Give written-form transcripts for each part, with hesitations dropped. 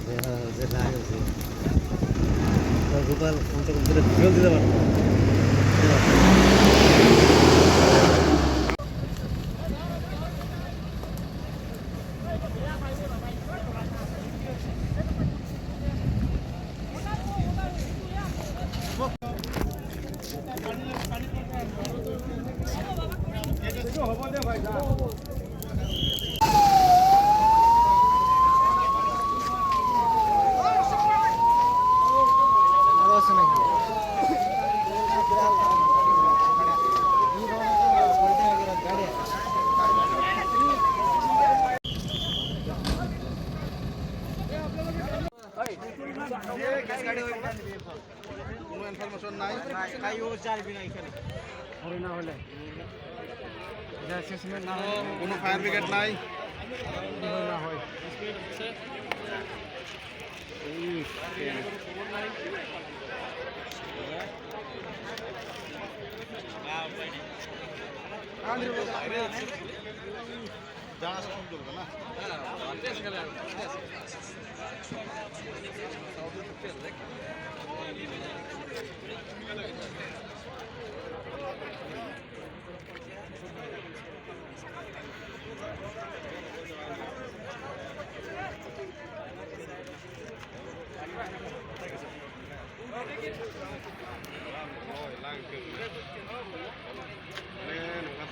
যে রাগ হয়েছে গোপাল কমসে কম দুটো ফেল দিতে পারতো। কোনো ইনফরমেশন নাই কোনো ফায়ার ব্রিগেড নাই জানা সুন্দর না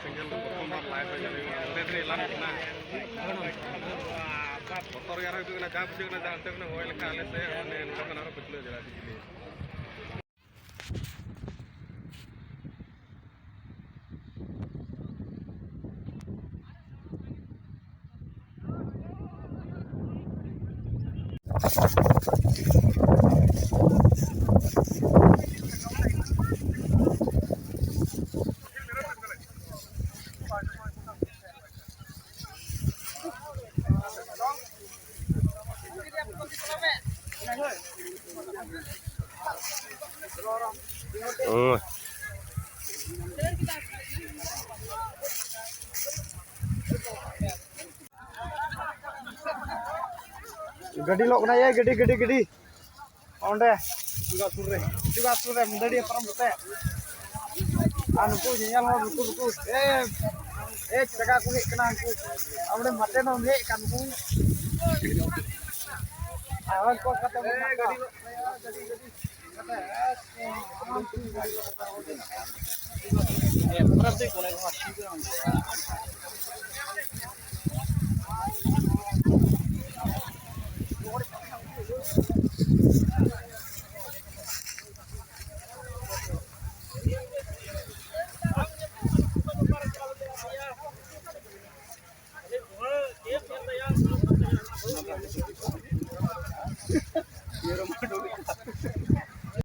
single berkembang lain jadi dari lain nah motor yang itu kena jam sih kena jam tuh kena oil kali saya ane kena orang betul aja di sini Oh. Gadi lo kena ya, gadi. Onde, juga sore, mendari perang bete. Anu ku nyal ho buku. Jaga aku kena aku. Amne mate no ne kan ku. Awan ko kata gadi lo, gadi. Kata berarti boleh mati kan dia.